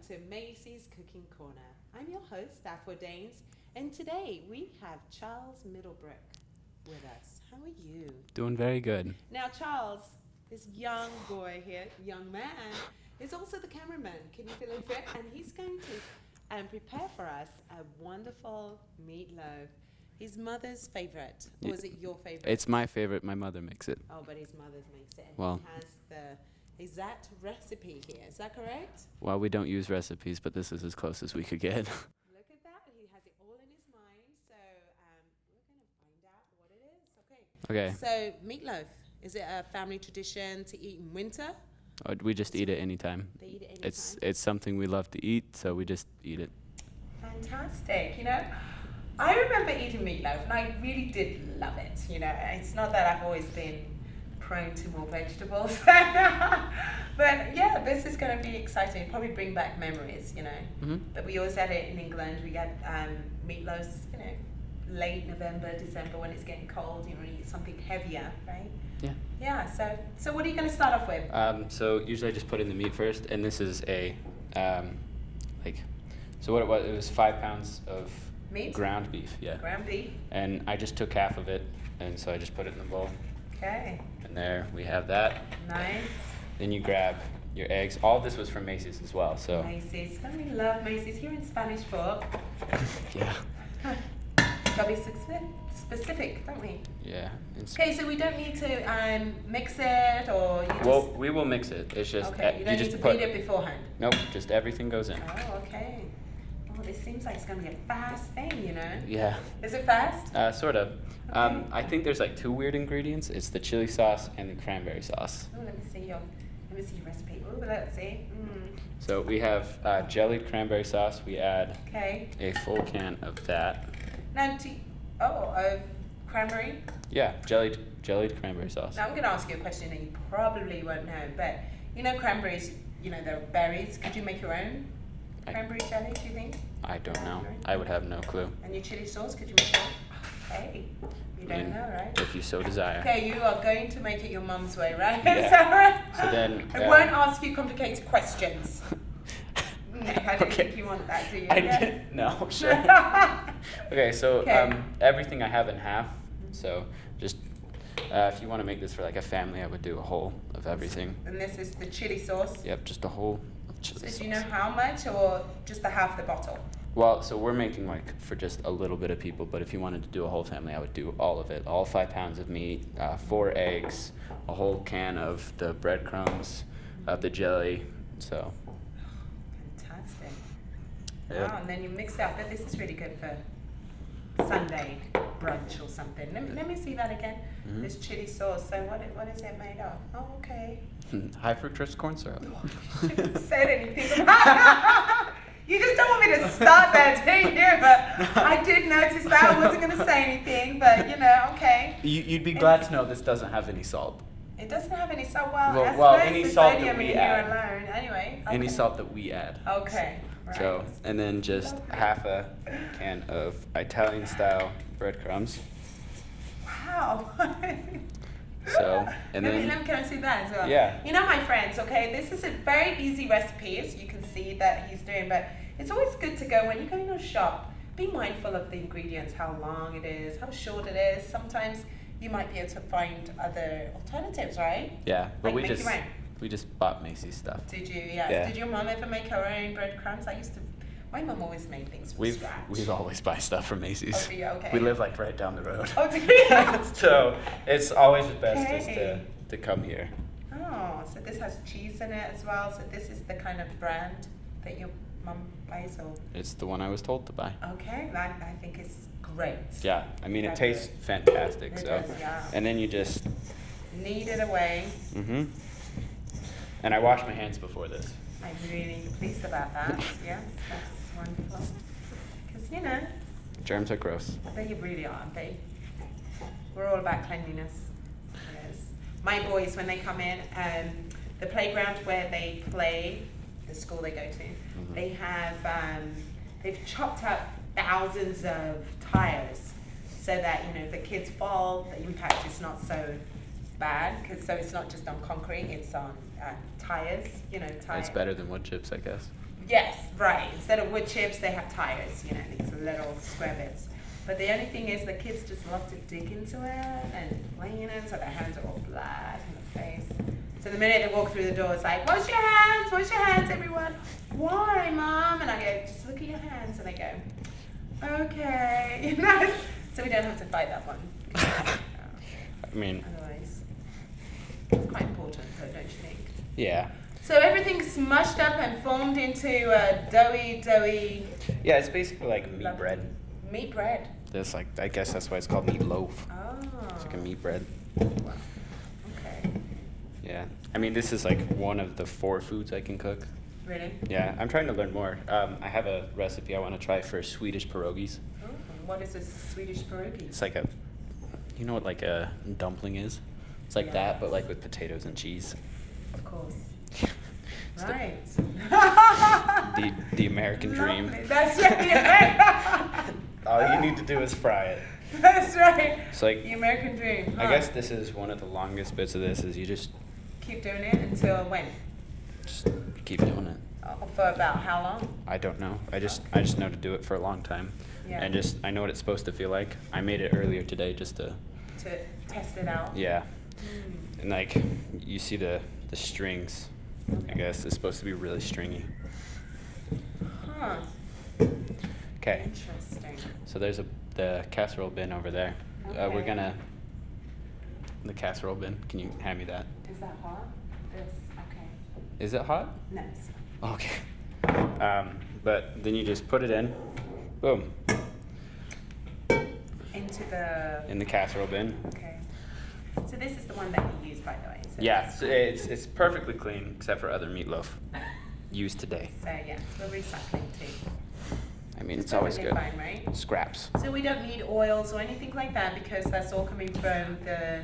to Macey's Cooking Corner. I'm your host, Afro Danes, and today we have Charles Middlebrook with us. How are you? Doing very good. Now, Charles, this young boy here, young man, is also the cameraman. Can you believe it? And he's going to prepare for us a wonderful meatloaf. His mother's favorite, or is it your favorite? It's my favorite. My mother makes it. Oh, but his mother's makes it. And Well, he has the exact recipe here. Is that correct? well, we don't use recipes, but this is as close as we could get. Look at that. He has it all in his mind. So we're going to find out what it is. Okay. Okay. So meatloaf, is it a family tradition to eat in winter? We just eat it anytime. They eat it anytime? It's something we love to eat, so we just eat it. Fantastic. You know, I remember eating meatloaf and I really did love it. You know, it's not that I've always been prone to more vegetables. But yeah, this is going to be exciting. Probably bring back memories, you know. Mm-hmm. But we always had it in England. We had meatloafs, you know, late November, December when it's getting cold. You know, you eat something heavier, right? Yeah. Yeah. So what are you going to start off with? So usually I just put in the meat first, and this is a so what it was 5 pounds of Meat? ground beef. Yeah. Ground beef. And I just took half of it, and so I just put it in the bowl. Okay. And there we have that. Nice. Then you grab your eggs. All of this was from Macy's as well. So Macy's. Don't we love Macy's? Here in Spanish Fork. yeah. Gotta be specific, don't we? Yeah. Okay, so we don't need to mix it, or you just. Well, we will mix it. It's just Okay, you don't need just to put beat it beforehand. Nope, just everything goes in. Oh, okay. Oh, this seems like it's gonna be a fast thing, you know. Yeah. Is it fast? Sort of. Okay. I think there's like 2 weird ingredients. It's the chili sauce and the cranberry sauce. Oh, let me see your recipe. Oh, let's see. So we have jellied cranberry sauce. We add Okay. a full can of that. Now, cranberry. Yeah, jellied cranberry sauce. Now I'm gonna ask you a question that you probably won't know, but you know cranberries. You know they're berries. Could you make your own cranberry jelly? Do you think? I don't know. I would have no clue. And your chili sauce, could you make it? Hey, you don't know, right? If you so desire. Okay, you are going to make it your mum's way, right? Yeah. So then I won't ask you complicated questions. No, I don't think you want that, do you? I Yes. did. No, sure. Okay, so everything I have in half. So just if you want to make this for like a family, I would do a whole of everything. And this is the chili sauce. Yep, just a whole of chili sauce. So do you know how much, or just the half the bottle? Well, so we're making like for just a little bit of people, but if you wanted to do a whole family, I would do all of it. All 5 pounds of meat, 4 eggs, a whole can of the breadcrumbs, of the jelly. So. Fantastic. Yeah. Wow, and then you mix it up. But this is really good for Sunday brunch or something. Let me see that again. Mm-hmm. This chili sauce. So what is it made of? Oh, okay. High fructose corn syrup. You shouldn't have said anything about You just don't want me to start there, do you? But I did notice that. I wasn't going to say anything, but you know, okay. You'd be glad to know this doesn't have any salt. It doesn't have any salt. Well, I Well, suppose any the salt that sodium we in here add. alone. Anyway. Okay. Any salt that we add. Okay. Right. So, and then just half a can of Italian style breadcrumbs. Wow. So, and then let me can I see that as well? Yeah. You know, my friends, okay, this is a very easy recipe, as you can see that he's doing, but it's always good to go when you go in a shop, be mindful of the ingredients, how long it is, how short it is. Sometimes you might be able to find other alternatives, right? yeah, but Like make your own. we just bought Macy's stuff. Did you? Yeah. Yeah. Did your mom ever make her own breadcrumbs? My mom always made things from scratch. We've always buy stuff from Macy's. Oh, do you? Okay. We live like right down the road. Oh, do you? So it's always best just Okay. to come here. Oh, so this has cheese in it as well. So this is the kind of brand that your mum buys, or It's the one I was told to buy. okay, that I think is great. Yeah, I mean it That's tastes it. fantastic. It So, does, yeah. and then you just. Knead it away. And I wash my hands before this. I'm really pleased about that. Yes, that's wonderful. Because you know, Germs are gross. they really are. We're all about cleanliness. Yes. My boys, when they come in, the playground where they play, the school they go to, they have they've chopped up thousands of tires, so that you know the kids fall, the impact is not so bad, because so it's not just on concrete, it's on tires. You know, tires. It's better than wood chips, I guess. Yes, right. Instead of wood chips, they have tires, you know, these little square bits. But the only thing is the kids just love to dig into it and play in it, so their hands are all black in the face. So the minute they walk through the door, it's like, wash your hands, everyone. Why, Mom? And I go, just look at your hands. And they go, okay. So we don't have to fight that one. I mean, Otherwise, it's quite important, though, don't you think? yeah. So everything's smushed up and formed into a doughy. Yeah, it's basically like meat bread. Meat bread. That's like, I guess that's why it's called meatloaf. Oh. It's like a meat bread. Wow. Okay. Yeah. I mean, this is like one of the 4 foods I can cook. Really? Yeah, I'm trying to learn more. I have a recipe I want to try for Swedish pierogies. Oh, what is a Swedish pierogi? It's like a, you know what like a dumpling is? It's like that, but like with potatoes and cheese. Of course. It's Right. the American dream. Lovely. That's right. All you need to do is fry it. That's right. It's like, The American dream. I guess this is one of the longest bits of this is you just Keep doing it until when? keep doing it. For about how long? I don't know. I just know to do it for a long time. Yeah. And just I know what it's supposed to feel like. I made it earlier today just to To test it out. yeah. Mm. And like you see the strings. I guess it's supposed to be really stringy. Huh. Okay. Interesting. So there's the casserole bin over there. We're Okay. gonna the casserole bin. Can you hand me that? Is that hot? This. Okay. Is it hot? No. It's not. Okay. But then you just put it in. Boom. Into the. In the casserole bin. Okay. So this is the one that you use, by the way. So Yeah, so it's perfectly clean except for other meatloaf used today. So yeah, we're recycling too. I mean, it's always good. Fine, right? Scraps. So we don't need oils or anything like that because that's all coming from the.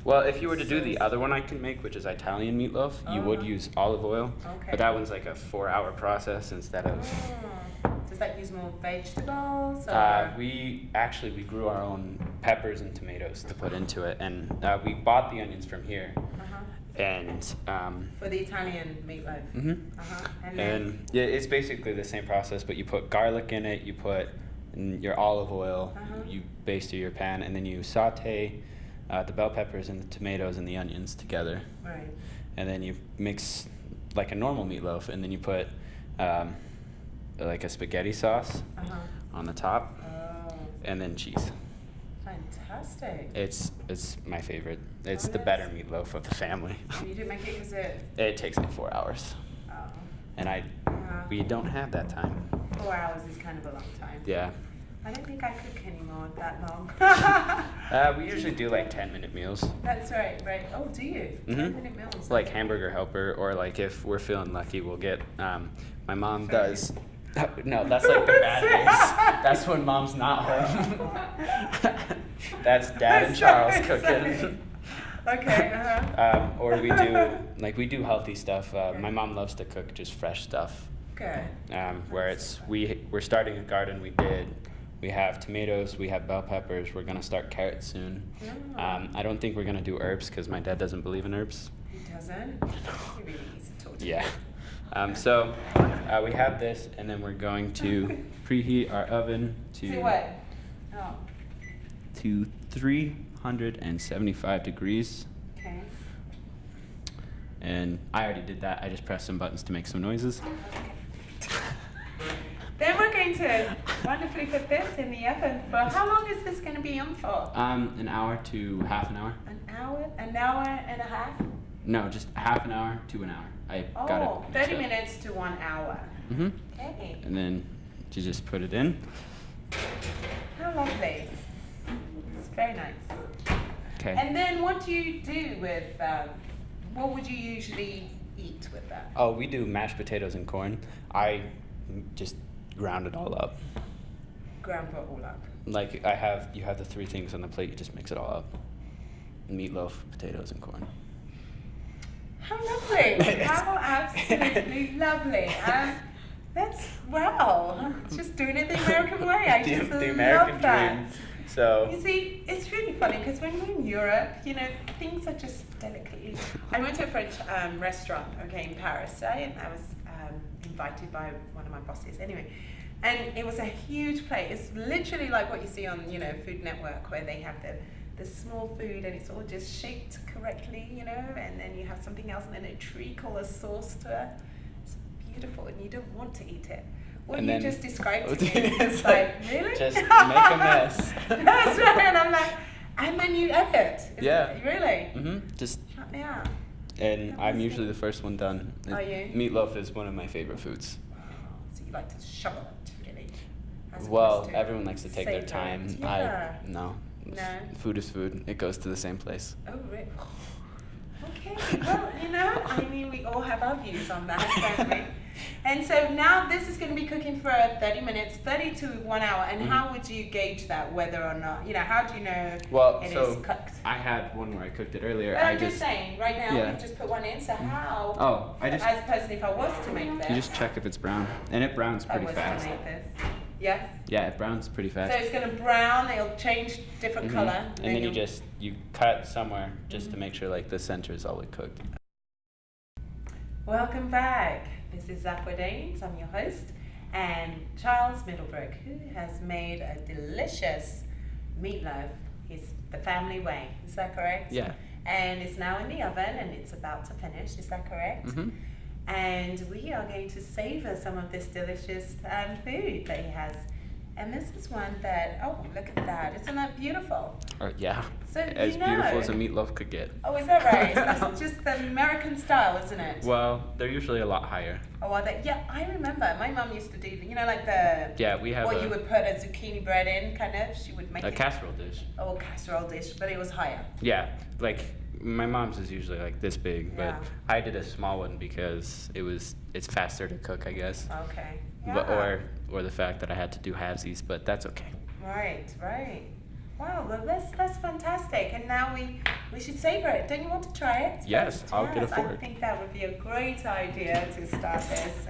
Well, if you were to do the other one I can make, which is Italian meatloaf, you would Uh-huh. use olive oil. Okay. But that one's like a 4-hour process instead of. Oh. Does that use more vegetables? Or? We grew our own peppers and tomatoes to put into it, and we bought the onions from here. Uh-huh. And For the Italian meatloaf. Uh-huh. and yeah, it's basically the same process, but you put garlic in it, you put your olive oil, Uh-huh. you baste your pan, and then you saute the bell peppers and the tomatoes and the onions together, Right. and then you mix like a normal meatloaf, and then you put like a spaghetti sauce Uh-huh. on the top, Oh. and then cheese. Fantastic. It's my favorite. It's Oh, the yes. better meatloaf of the family. And you didn't make it because it. It takes like 4 hours, Oh. and we don't have that time. 4 hours is kind of a long time. Yeah. I don't think I cook anymore that long. We usually do like 10-minute meals, That's right, right. Oh, do you? Mhm. 10-minute meals. like hamburger helper, or like if we're feeling lucky, we'll get. My mom does. No, that's like the bad days. That's when mom's not home. That's Dad and Charles Sorry, cooking. sorry. Okay. Uh-huh. Or we do healthy stuff. My mom loves to cook just fresh stuff. Good. Where we're starting a garden. We have tomatoes, we have bell peppers. We're gonna start carrots soon. Oh. I don't think we're gonna do herbs because my dad doesn't believe in herbs. He doesn't? He really needs to talk to Yeah. you. So we have this, and then we're going to preheat our oven To what? Oh, to 375 degrees. okay. And I already did that. I just pressed some buttons to make some noises. Then we're going to wonderfully put this in the oven for how long is this going to be on for? An hour to half an hour. An hour and a half? No, just half an hour to an hour. I got Oh, it. 30 minutes to 1 hour. Mhm. Okay. And then you just put it in. How lovely. It's very nice. Okay. And then what do you do with, what would you usually eat with that? Oh, we do mashed potatoes and corn. I just ground it all up. Ground it all up. Like you have the 3 things on the plate. You just mix it all up. Meatloaf, potatoes, and corn. How lovely. How absolutely lovely. Just doing it the American way. I just the American love that. dream. So You see, it's really funny because when we're in Europe, things are just delicately. I went to a French restaurant, in Paris, right? And I was invited by one of my bosses. Anyway, and it was a huge plate. It's literally like what you see on, Food Network, where they have the small food and it's all just shaped correctly, and then you have something else and then a treacle of sauce to it. It's beautiful and you don't want to eat it. What and you then, just described to me is like, really? Just make a mess. That's right, and I'm like, and then you edit. Yeah. Really? Just. Yeah. And That I'm must usually be- the first one done. Are you? Meatloaf is one of my favorite foods. So you like to shovel it, really? As Well, opposed to everyone likes to take their savor time. it. Yeah. No. No? Food is food. It goes to the same place. Oh, really? Okay, well, I mean, we all have our views on that, don't we? And so now this is going to be cooking for 30 minutes, 30 to 1 hour. And how would you gauge that, whether or not, how do you know Well, it so is cooked? I had one where I cooked it earlier. But I'm just saying, right now, Yeah. we've just put one in, so how, Oh, as opposed to if I was to make this, you just check if it's brown. And it browns I pretty was fast. to make this. Yes? Yeah, it browns pretty So fast. it's going to brown, it'll change different color. And then you'll- you cut somewhere just to make sure like the center is all cooked. Welcome back. This is Aqua Danes. I'm your host, and Charles Middlebrook, who has made a delicious meatloaf. It's the family way. Is that correct? Yeah. And it's now in the oven, and it's about to finish. Is that correct? And we are going to savor some of this delicious food that he has. And this is one that, oh, look at that. Isn't that beautiful? Yeah. So, As beautiful as a meatloaf could get. Oh, is that right? That's just the American style, isn't it? Well, they're usually a lot higher. Oh, are they? Yeah, I remember. My mum used to do, like the... Yeah, we have what you would put a zucchini bread in, kind of. She would make a it... casserole dish. Oh, casserole dish, but it was higher. Yeah, like my mom's is usually like this big, but Yeah. I did a small one because it's faster to cook, I guess. Okay. Yeah. But or the fact that I had to do halvesies, but that's okay. Right. Wow, well, that's fantastic. And now we should savor it. Don't you want to try it? Yes, I'll get a Yes, fork. I think that would be a great idea to start this.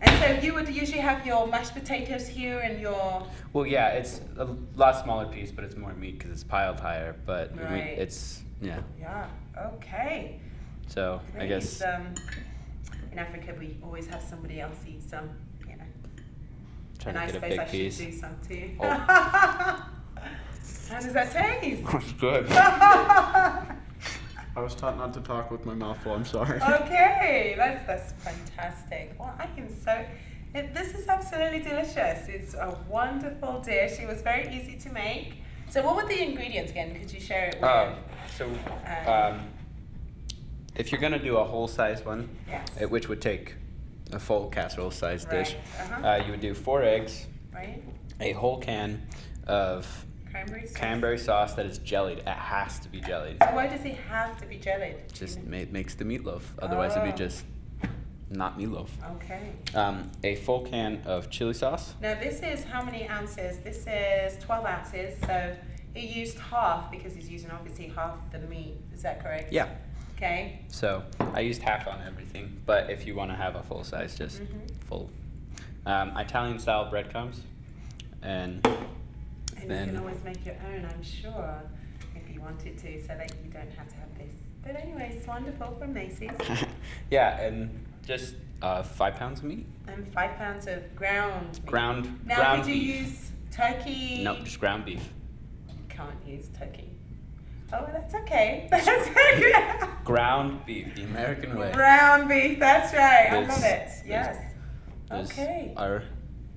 And so you would usually have your mashed potatoes here and your... Well, yeah, it's a lot smaller piece, but it's more meat because it's piled higher. But Right. it's yeah. Yeah, okay. So I guess In Africa, we always have somebody else eat some, trying and to I get a suppose big I piece. should do some too. Oh. How does that taste? It's good. I was taught not to talk with my mouth full. I'm sorry. Okay, that's fantastic. Well, this is absolutely delicious. It's a wonderful dish. It was very easy to make. So what were the ingredients again? Could you share it with So if you're gonna do a whole size one, Yes. which would take a full casserole size dish, Right, you would do 4 eggs, right? a whole can of Cranberry sauce. that is jellied. It has to be jellied. So why does it have to be jellied? Just makes the meatloaf. Otherwise, it'd be Oh. just not meatloaf. Okay. A full can of chili sauce. Now this is how many ounces? This is 12 ounces. So he used half because he's using obviously half the meat. Is that correct? Yeah. Okay. So I used half on everything, but if you want to have a full size, just full. Italian style breadcrumbs, and And then you can always make your own, I'm sure, if you wanted to, so that you don't have to have this. But anyway, it's wonderful from Macey's. yeah, and just 5 pounds of meat. And 5 pounds of ground meat. Ground Now, could you beef. use turkey? No, just ground beef. You can't use turkey. Oh, that's okay. That's okay. Ground beef, the American way. Ground beef, that's right. I There's- love it. Yes. There's- Okay.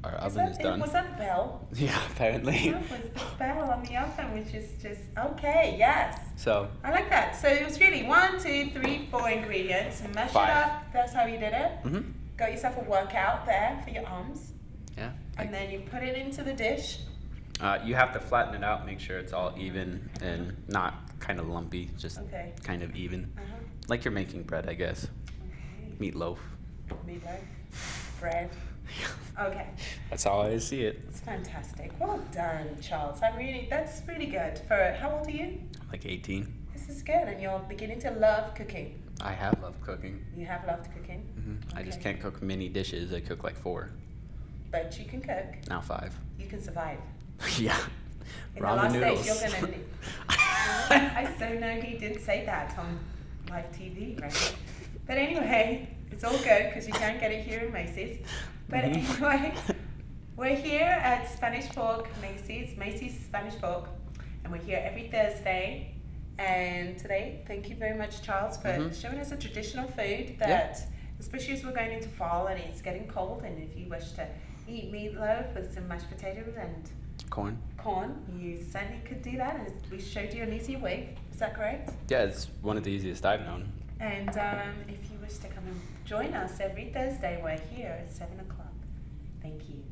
Our oven is done. Was that a bell? Yeah, apparently. That was the bell on the oven, which is just, okay, yes. So I like that. So it was really 1, 2, 3, 4 ingredients. Mash it 5. up. That's how you did it. Mhm. Got yourself a workout there for your arms. Yeah. And then you put it into the dish. You have to flatten it out, make sure it's all even and not kind of lumpy, just Okay. kind of even. Uh-huh. Like you're making bread, I guess. Okay. Meatloaf. Meatloaf. Bread. Okay. That's how I see it. It's fantastic. Well done, Charles. That's really good. How old are you? Like 18. This is good. And you're beginning to love cooking. I have loved cooking. You have loved cooking. I just Okay. can't cook many dishes. I cook like 4. But you can cook. Now 5. You can survive. yeah. In Ramen the last noodles. days, you're going to need... I so know he did say that on live TV, right? But anyway, It's all good because you can't get it here in Macey's. But anyway, we're here at Spanish Fork, Macey's Spanish Fork, and we're here every Thursday. And today, thank you very much, Charles, for showing us a traditional food that, especially as we're going into fall and it's getting cold, and if you wish to eat meatloaf with some mashed potatoes and Corn. you certainly could do that, and we showed you an easy way. Is that correct? Yeah, it's one of the easiest I've known. And if you wish to come and join us every Thursday, we're here at 7 o'clock. Thank you.